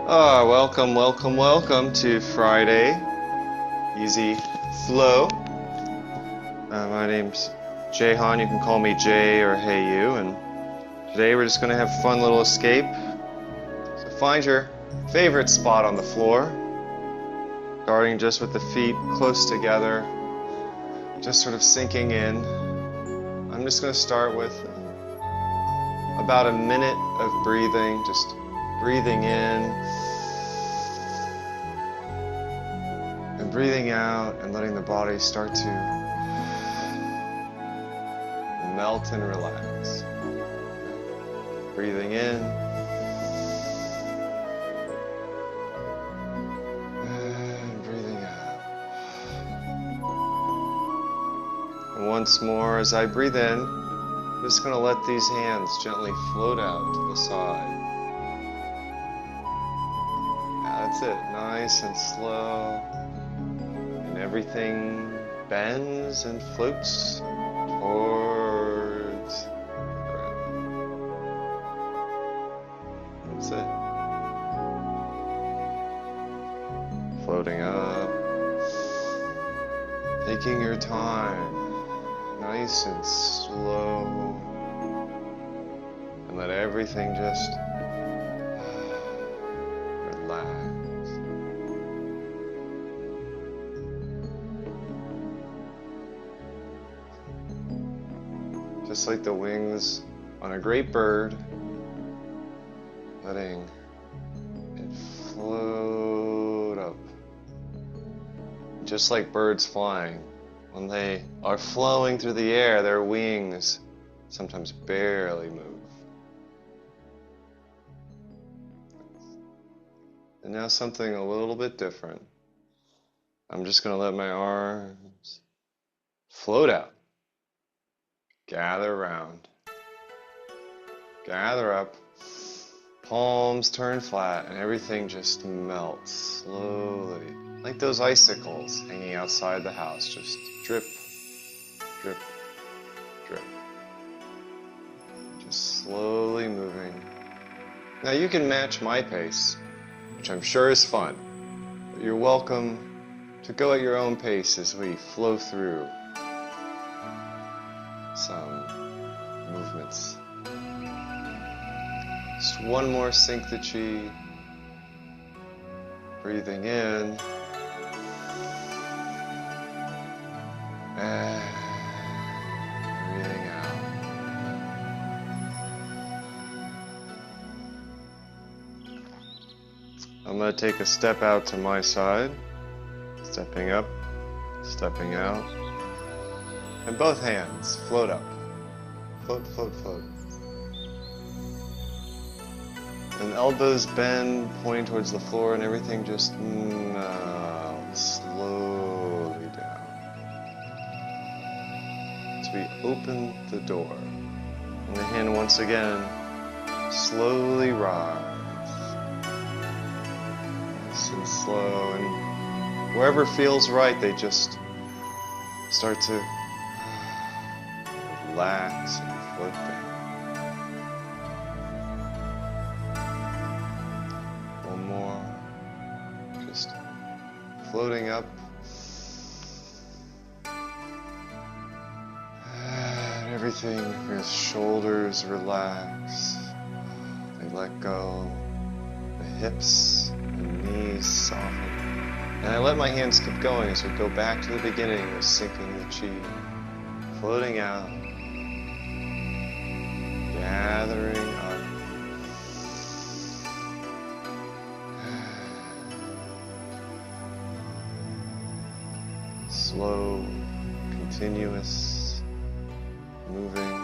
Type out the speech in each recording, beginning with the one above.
Welcome, welcome, welcome to Friday Easy Flow. My name's Jahan. You can call me Jay or Hey You. And today we're just going to have a fun little escape. So find your favorite spot on the floor, starting just with the feet close together, just sort of sinking in. I'm just going to start with about a minute of breathing, just breathing in and breathing out and letting the body start to melt and relax. Breathing in and breathing out. And once more, as I breathe in, I'm just going to let these hands gently float out to the side. That's it, nice and slow. And everything bends and floats towards the ground. That's it. Floating up. Taking your time. Nice and slow. And let everything just relax. Just like the wings on a great bird, letting it float up. Just like birds flying, when they are flowing through the air, their wings sometimes barely move. And now something a little bit different. I'm just going to let my arms float out. Gather around. Gather up. Palms turn flat and everything just melts slowly. Like those icicles hanging outside the house. Just drip, drip, drip. Just slowly moving. Now you can match my pace, which I'm sure is fun. But you're welcome to go at your own pace as we flow through some movements. Just one more sync the chi. Breathing in. And breathing out. I'm going to take a step out to my side. Stepping up, stepping out. And both hands float up. Float, float, float. And elbows bend, pointing towards the floor, and everything just melts slowly down. As we open the door. And the hand once again slowly rise. Nice and slow. And wherever feels right, they just start to relax and float down. One more. Just floating up. And everything, your shoulders relax. They let go. The hips and knees soften. And I let my hands keep going as we go back to the beginning of sinking the chi. Floating out. Gathering up. Slow, continuous, moving.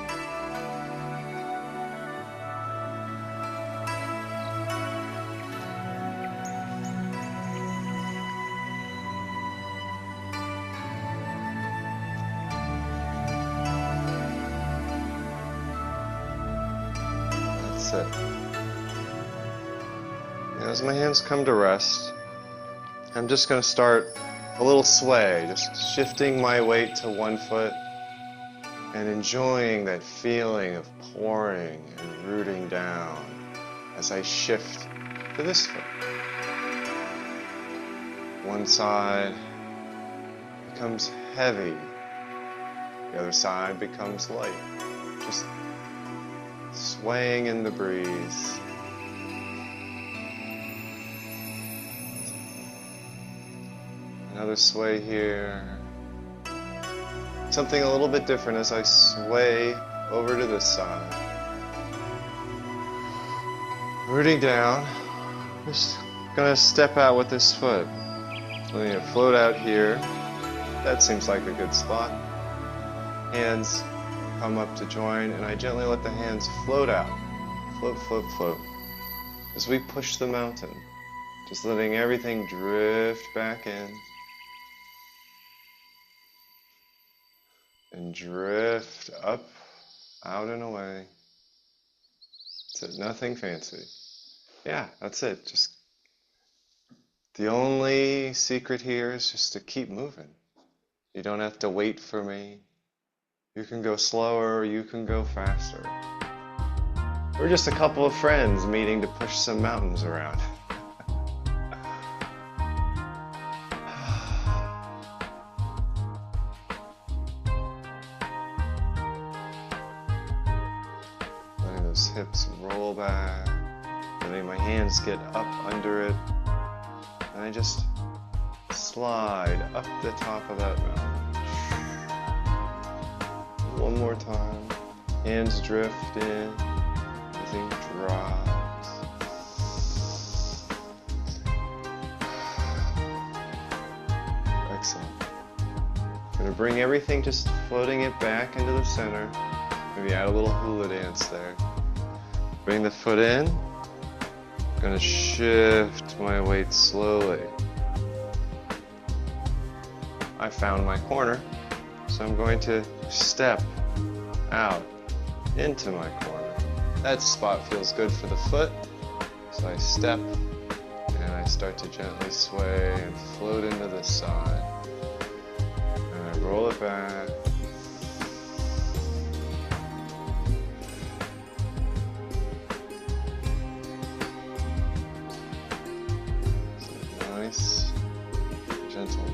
That's it. And as my hands come to rest, I'm just going to start a little sway, just shifting my weight to one foot and enjoying that feeling of pouring and rooting down as I shift to this foot. One side becomes heavy, the other side becomes light, just swaying in the breeze. Another sway here. Something a little bit different as I sway over to this side. Rooting down, just gonna step out with this foot. Letting it float out here. That seems like a good spot. Hands come up to join, and I gently let the hands float out. Float, float, float. As we push the mountain, just letting everything drift back in. And drift up, out and away. That's it, nothing fancy. Yeah, that's it. Just the only secret here is just to keep moving. You don't have to wait for me. You can go slower or you can go faster. We're just a couple of friends meeting to push some mountains around. Letting those hips roll back. Letting my hands get up under it. And I just slide up the top of that mountain. One more time. Hands drift in. Everything drops. Excellent. I'm going to bring everything just floating it back into the center. Maybe add a little hula dance there. Bring the foot in. I'm going to shift my weight slowly. I found my corner, so I'm going to step out into my corner. That spot feels good for the foot, so I step and I start to gently sway and float into the side. And I roll it back. Nice, gentle.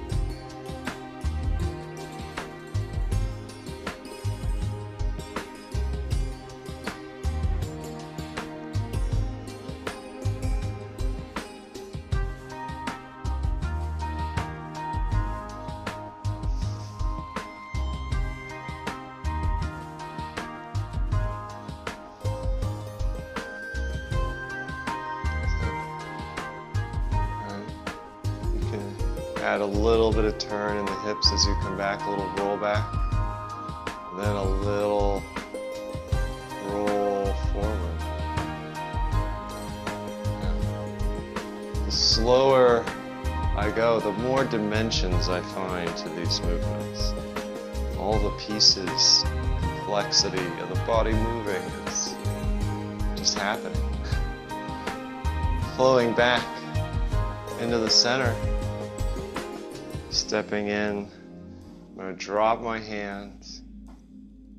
Add a little bit of turn in the hips as you come back, a little roll back, and then a little roll forward. The slower I go, the more dimensions I find to these movements. All the pieces, complexity of the body moving, it's just happening. Flowing back into the center. Stepping in, I'm going to drop my hands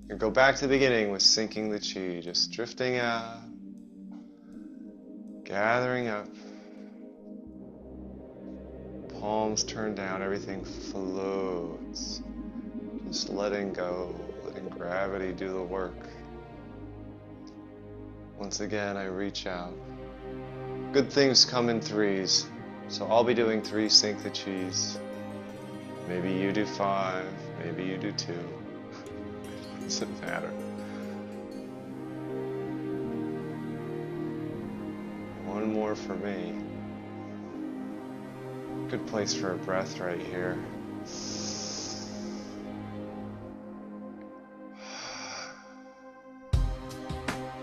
and go back to the beginning with sinking the chi, just drifting out, gathering up, palms turned down, everything floats, just letting go, letting gravity do the work. Once again, I reach out. Good things come in threes, so I'll be doing 3 sink the chis. Maybe you do 5, maybe you do 2. It doesn't matter. One more for me. Good place for a breath right here.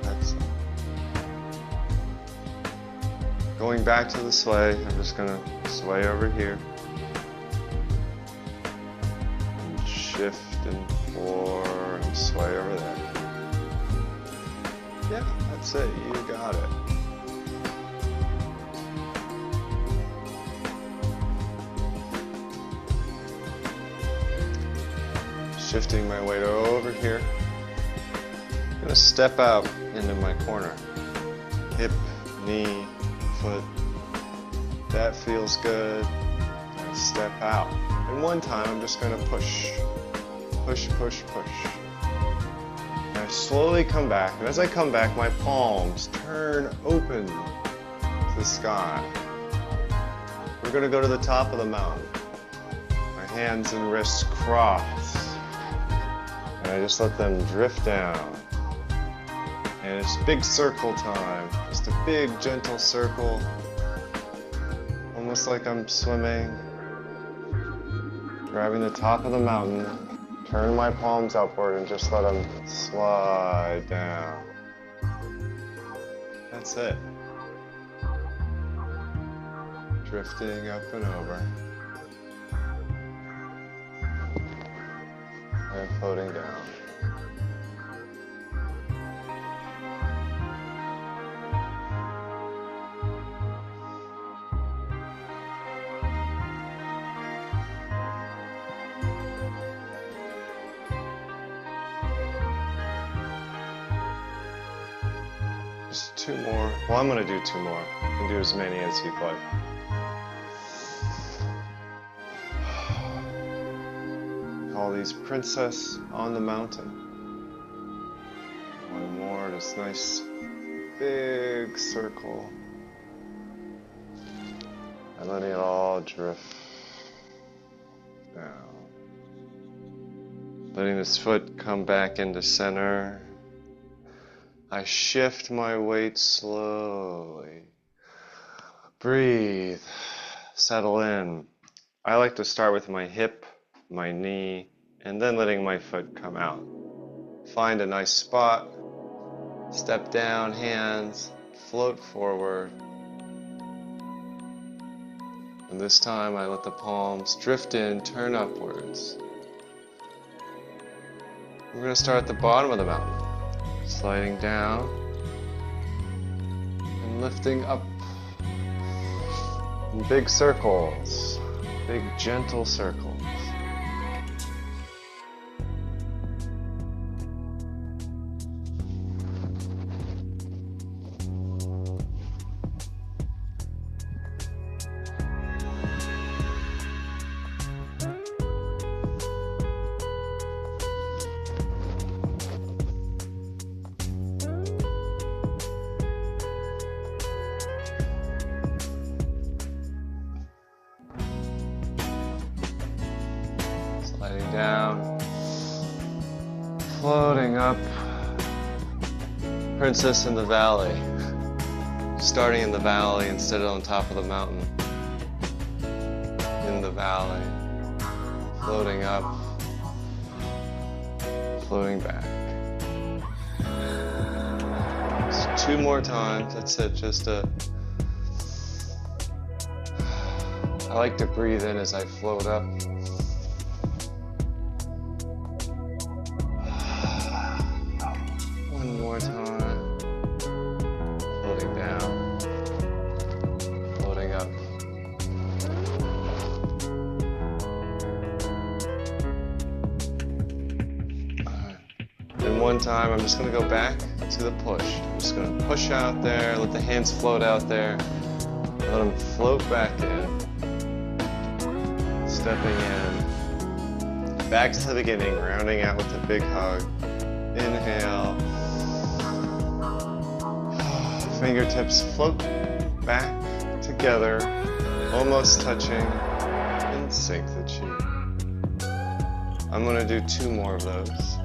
Excellent. Going back to the sway, I'm just going to sway over here. Shift and pour and sway over there. Yeah, that's it. You got it. Shifting my weight over here. I'm going to step out into my corner. Hip, knee, foot. That feels good. I step out. And one time I'm just going to push. Push, push, push. And I slowly come back. And as I come back, my palms turn open to the sky. We're going to go to the top of the mountain. My hands and wrists cross. And I just let them drift down. And it's big circle time. Just a big, gentle circle. Almost like I'm swimming. Grabbing the top of the mountain. Turn my palms upward and just let them slide down. That's it. Drifting up and over. And floating down. Just 2 more. Well, I'm going to do 2 more. You can do as many as you'd like. Call these Princess on the Mountain. 1 more, just nice big circle. And letting it all drift down. Letting this foot come back into center. I shift my weight slowly. Breathe. Settle in. I like to start with my hip, my knee, and then letting my foot come out. Find a nice spot. Step down, hands, float forward. And this time I let the palms drift in, turn upwards. We're going to start at the bottom of the mountain. Sliding down and lifting up in big circles, big gentle circles. Sliding down, floating up, Princess in the Valley, starting in the valley instead of on top of the mountain, in the valley, floating up, floating back. Just 2 more times, that's it, I like to breathe in as I float up. More time. Floating down. Floating up. Alright. And one time I'm just going to go back to the push. I'm just going to push out there, let the hands float out there. Let them float back in. Stepping in. Back to the beginning, rounding out with a big hug. Inhale. Fingertips float back together, almost touching, and sink the chi. I'm going to do 2 more of those.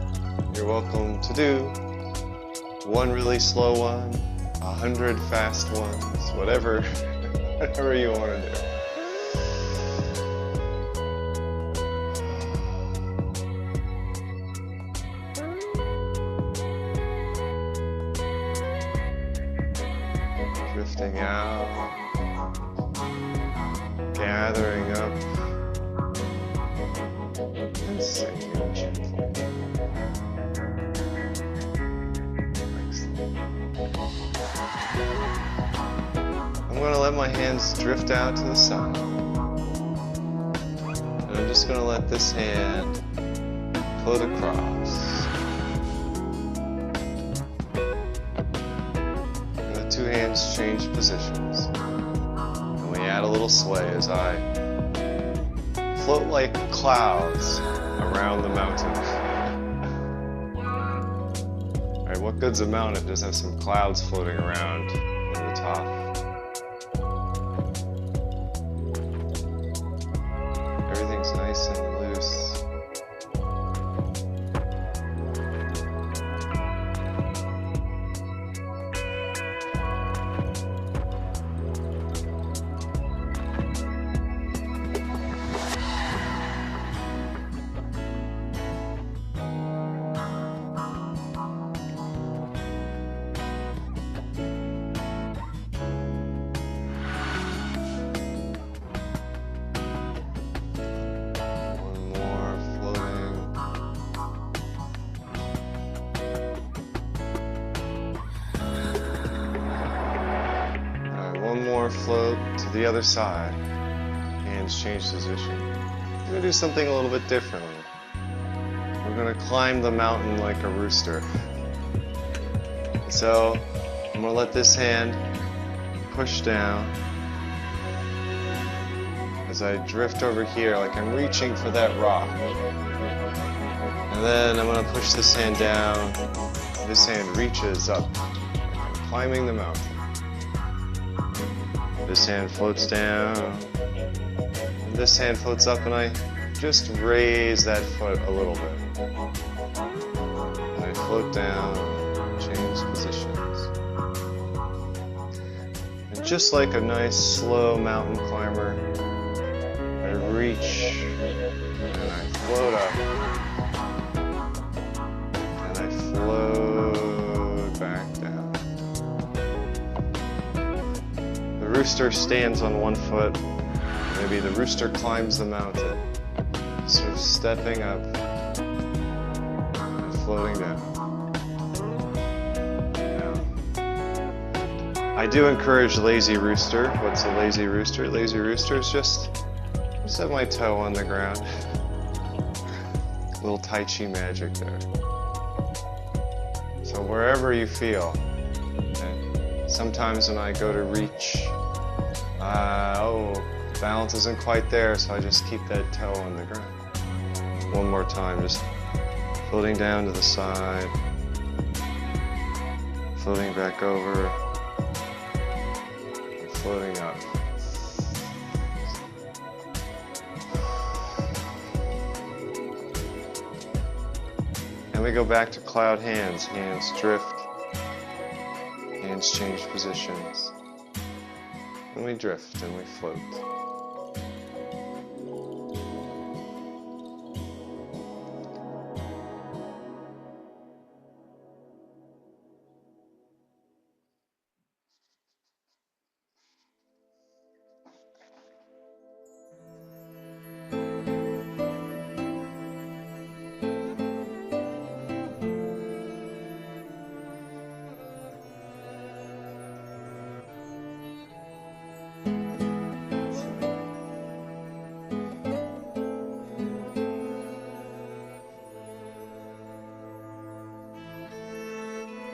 You're welcome to do 1 really slow one, 100 fast ones, whatever you want to do. Drifting out, gathering up, and sinking gently. Excellent. I'm going to let my hands drift out to the side. And I'm just going to let this hand float across. 2 hands change positions. add a little sway as I float like clouds around the mountain. Alright, what good's a mountain? Just have some clouds floating around on the top. Everything's nice and loose. One more float to the other side. Hands change position. We're going to do something a little bit differently. We're going to climb the mountain like a rooster. So I'm going to let this hand push down as I drift over here like I'm reaching for that rock. And then I'm going to push this hand down. This hand reaches up, climbing the mountain. This hand floats down, and this hand floats up, and I just raise that foot a little bit. And I float down, change positions. And just like a nice slow mountain climber, I reach and I float up, and I float back down. The rooster stands on one foot. Maybe the rooster climbs the mountain, sort of stepping up and floating down. I do encourage lazy rooster. What's a lazy rooster? Lazy rooster is just have my toe on the ground. A little Tai Chi magic there. So wherever you feel. Sometimes when I go to reach, balance isn't quite there, so I just keep that toe on the ground. One more time, just floating down to the side, floating back over, and floating up. And we go back to cloud hands. Hands drift. Hands change positions. And we drift and we float.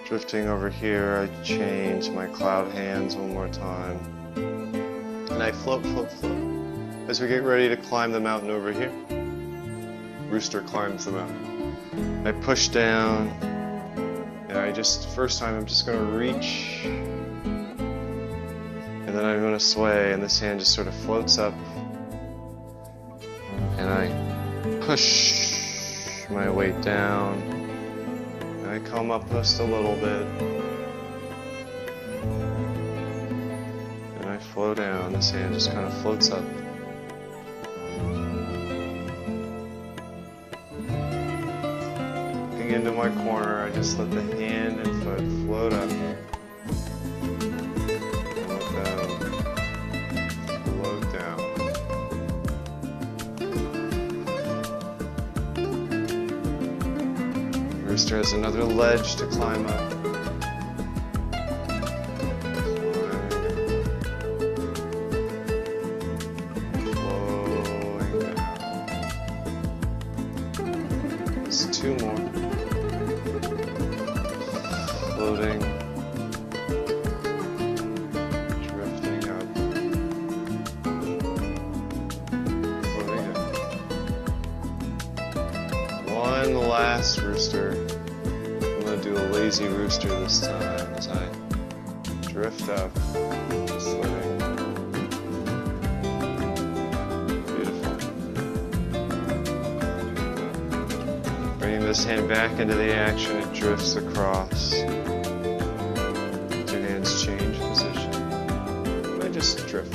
Drifting over here, I change my cloud hands one more time. And I float, float, float. As we get ready to climb the mountain over here, rooster climbs the mountain. I push down, and first time I'm just going to reach, and then I'm going to sway, and this hand just sort of floats up, and I push my weight down. I come up just a little bit, and I flow down. This hand just kind of floats up. Looking into my corner, I just let the hand and foot float up. Float down. Float down. Rooster has another ledge to climb up. Flowing down. Just two more. Floating. Drifting up. fast rooster. I'm gonna do a lazy rooster this time as I drift up, sliding. Beautiful. Bringing this hand back into the action, it drifts across. Two hands change position. I just drift.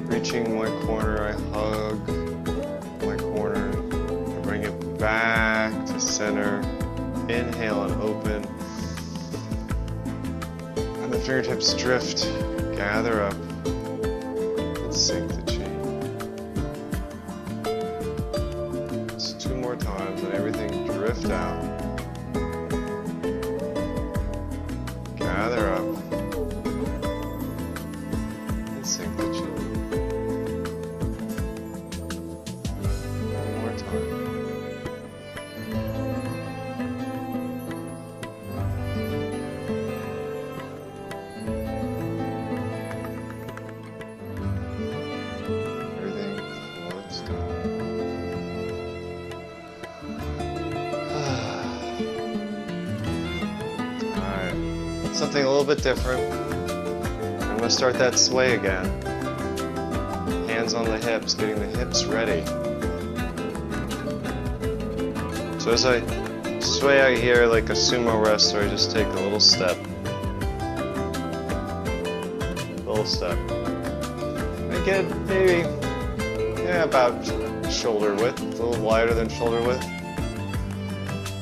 Reaching my corner, I hug my corner, I bring it back to center, inhale and open, and the fingertips drift, gather up, and sink the chi. Just 2 more times, and everything drift out, gather up, and sink the chi. Something a little bit different. I'm going to start that sway again. Hands on the hips, getting the hips ready. So as I sway out here like a sumo wrestler, I just take a little step. Little step. I get maybe, about shoulder width, a little wider than shoulder width.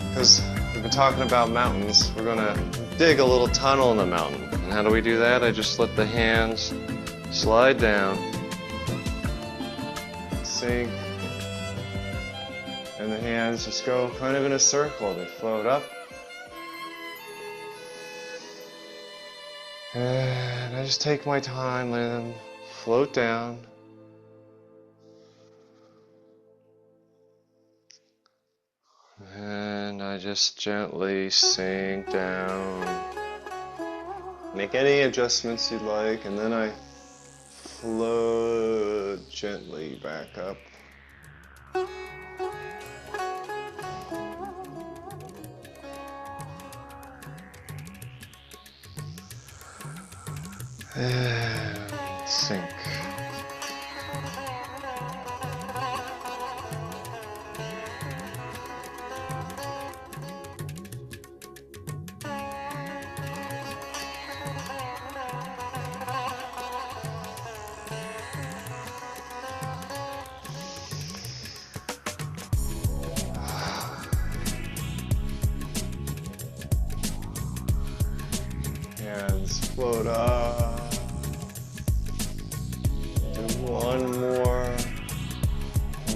Because we've been talking about mountains, we're going to dig a little tunnel in the mountain. And how do we do that? I just let the hands slide down, sink, and the hands just go kind of in a circle. They float up. And I just take my time, let them float down. And I just gently sink down. Make any adjustments you'd like, and then I float gently back up. And sink. Hands float up. Do one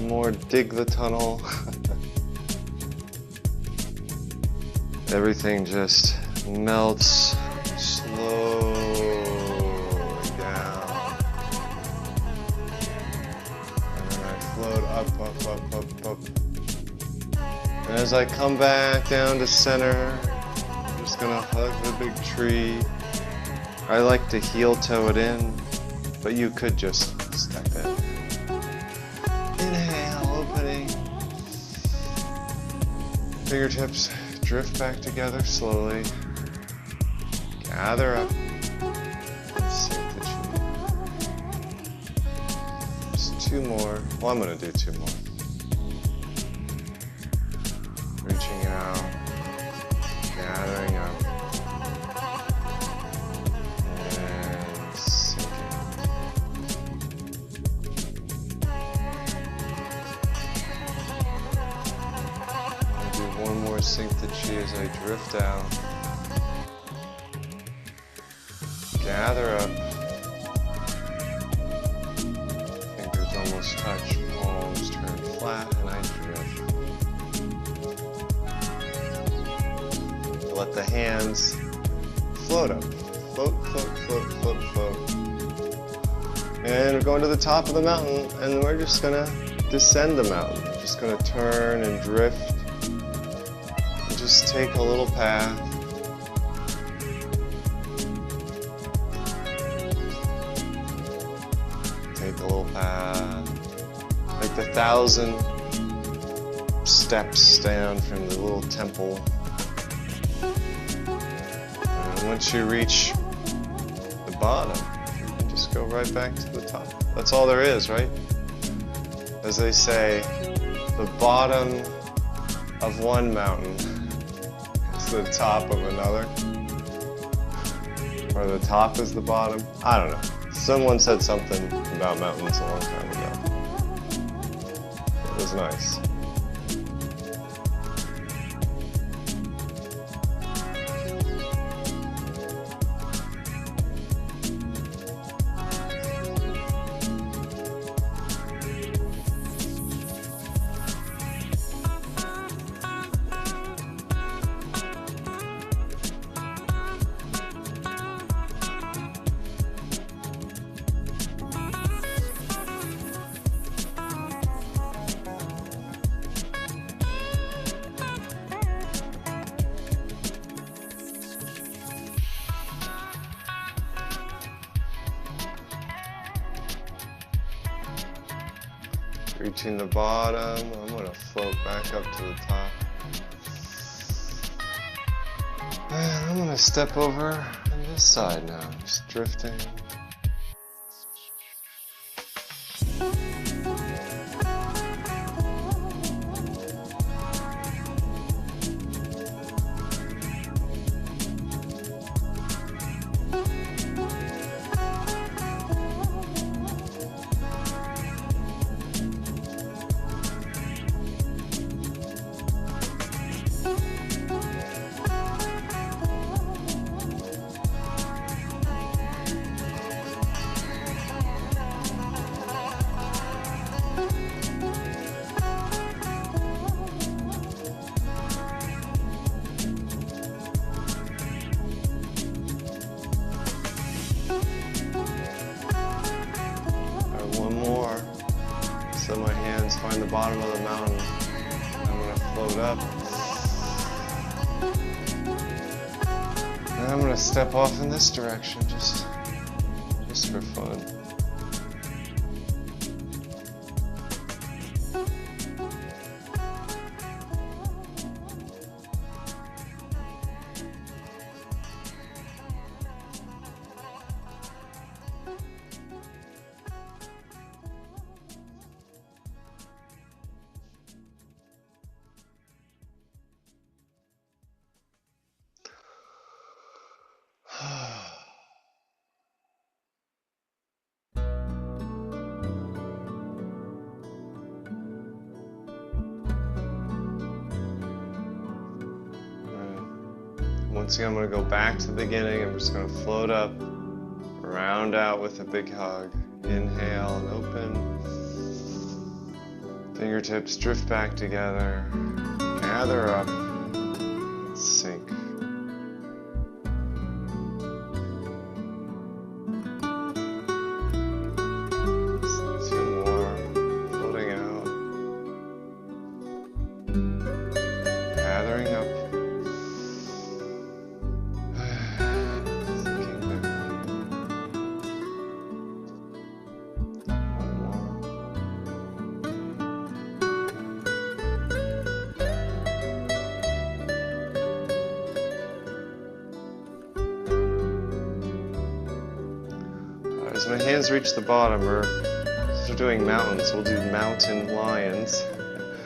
more, dig the tunnel. Everything just melts slowly down. And then I float up. And as I come back down to center, just gonna hug the big tree. I like to heel toe it in, but you could just step in. Inhale, opening. Fingertips drift back together slowly. Gather up. And sink the chi. Just 2 more. Well, I'm gonna do 2 more. Reaching out. Gathering up and sinking. I'll do 1 more sink the chi as I drift out. Gather up touch, palms turn flat, and I drift. Let the hands float up. Float, float, float, float, float. And we're going to the top of the mountain, and we're just gonna descend the mountain. We're just gonna turn and drift. And just take a little path. Take a little path. Like the 1,000 steps down from the little temple. And once you reach the bottom, you can just go right back to the top. That's all there is, right? As they say, the bottom of one mountain is the top of another. Or the top is the bottom. I don't know. Someone said something about mountains a long time ago. It was nice. Reaching the bottom, I'm going to float back up to the top. And I'm going to step over on this side now, just drifting. So my hands find the bottom of the mountain. I'm going to float up. And I'm going to step off in this direction just for fun. Once again, I'm going to go back to the beginning. I'm just going to float up, round out with a big hug. Inhale and open. Fingertips drift back together. Gather up. Sink. Two more. Floating out. Gathering up. As my hands reach the bottom, since we're doing mountains, we'll do mountain lions.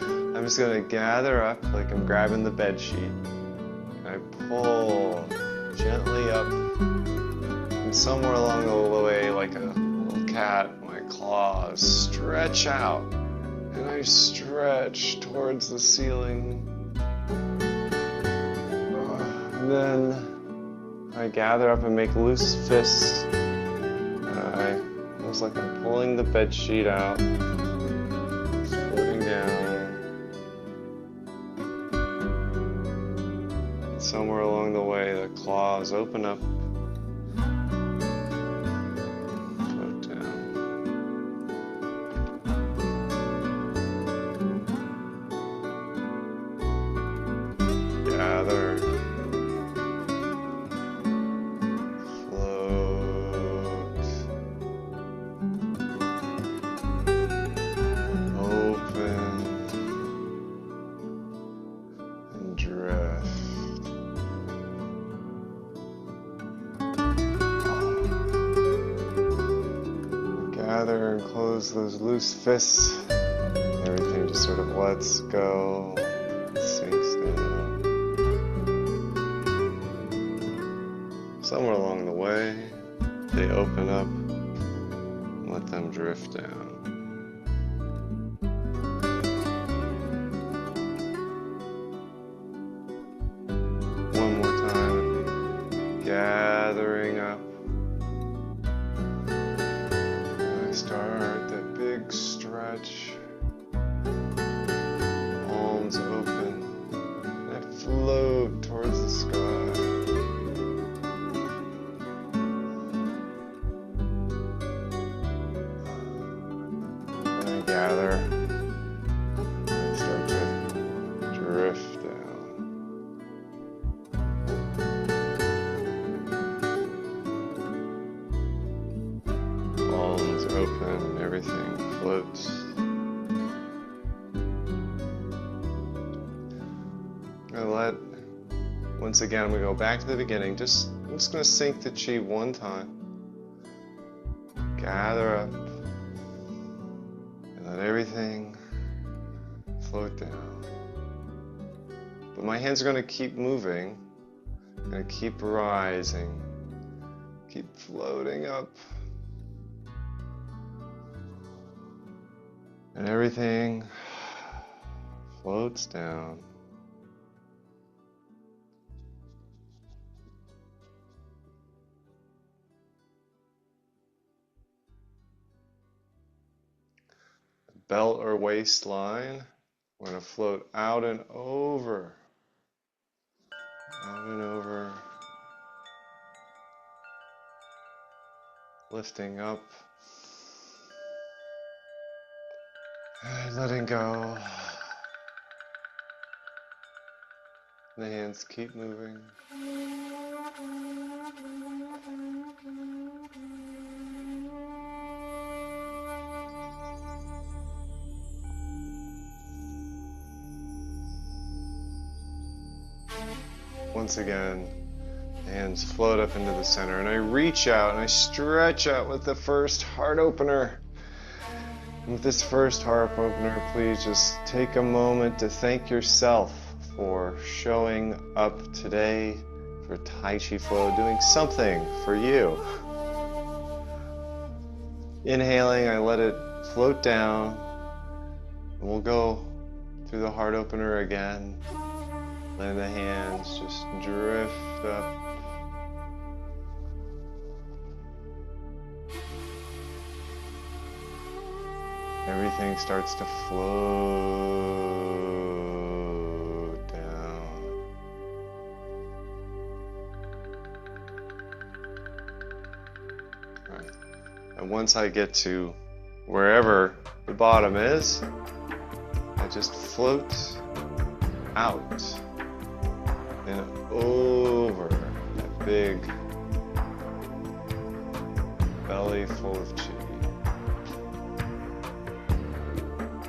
I'm just going to gather up like I'm grabbing the bed sheet. And I pull gently up, and somewhere along the way, like a little cat, my claws stretch out, and I stretch towards the ceiling. And then I gather up and make loose fists. Almost like I'm pulling the bed sheet out. somewhere along the way, the claws open up, float down. Gather, float, open, and drift. Gather and close those loose fists. Everything just sort of lets go, sinks down. Somewhere along the way, they open up and let them drift down. One more time, gathering up. Start that big stretch, palms open, and float towards the sky. And I gather and start to drift down. Palms open, everything floats. Once again, we go back to the beginning. I'm just going to sink the chi one time. Gather up. And let everything float down. But my hands are going to keep moving. I'm going to keep rising. Keep floating up. And everything floats down. Belt or waistline, we're going to float out and over. Out and over. Lifting up. And letting go. The hands keep moving. Once again, the hands float up into the center, and I reach out and I stretch out with the first heart opener. And with this first heart opener, please just take a moment to thank yourself for showing up today for Tai Chi Flow, doing something for you. Inhaling, I let it float down, and we'll go through the heart opener again. Letting the hands just drift up. Everything starts to float down. All right. And once I get to wherever the bottom is, I just float out and over that big belly full of chi.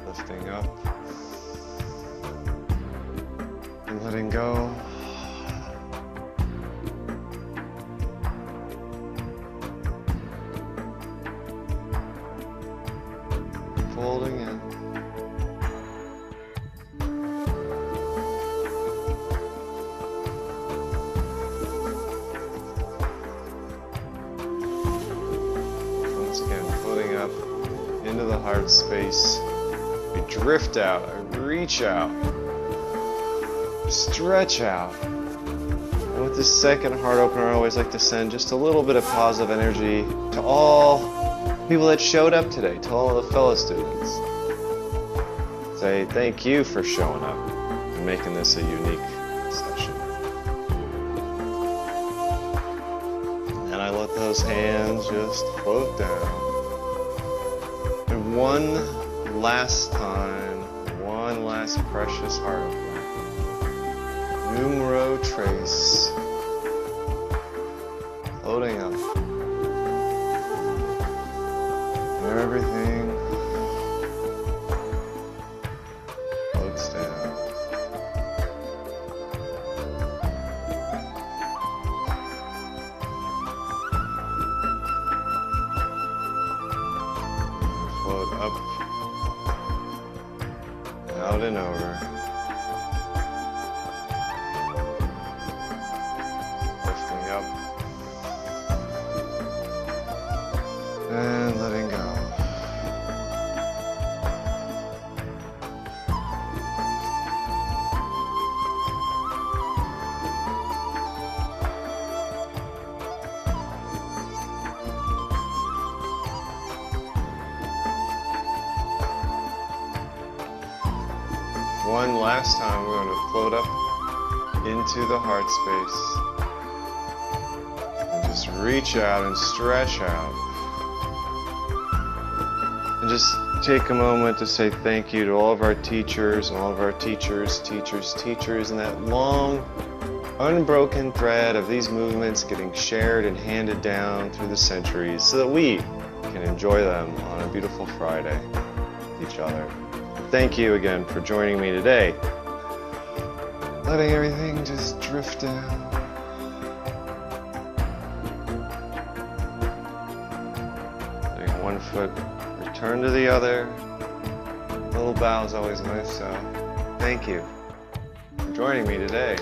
Lifting up and letting go. Folding in. Once again, floating up into the heart space. We drift out, I reach out, stretch out. And with this second heart opener, I always like to send just a little bit of positive energy to all people that showed up today, to all the fellow students. Say thank you for showing up and making this a unique session. those hands just float down. And one last time, one last precious heart opener. Numero trace. Floating up. And everything floats down. Float up, out and over. Lifting up and letting go. One last time, we're going to float up into the heart space. And just reach out and stretch out. And just take a moment to say thank you to all of our teachers and all of our teachers, and that long, unbroken thread of these movements getting shared and handed down through the centuries so that we can enjoy them on a beautiful Friday with each other. Thank you again for joining me today. Letting everything just drift down. Letting one foot return to the other. A little bow is always nice, so thank you for joining me today.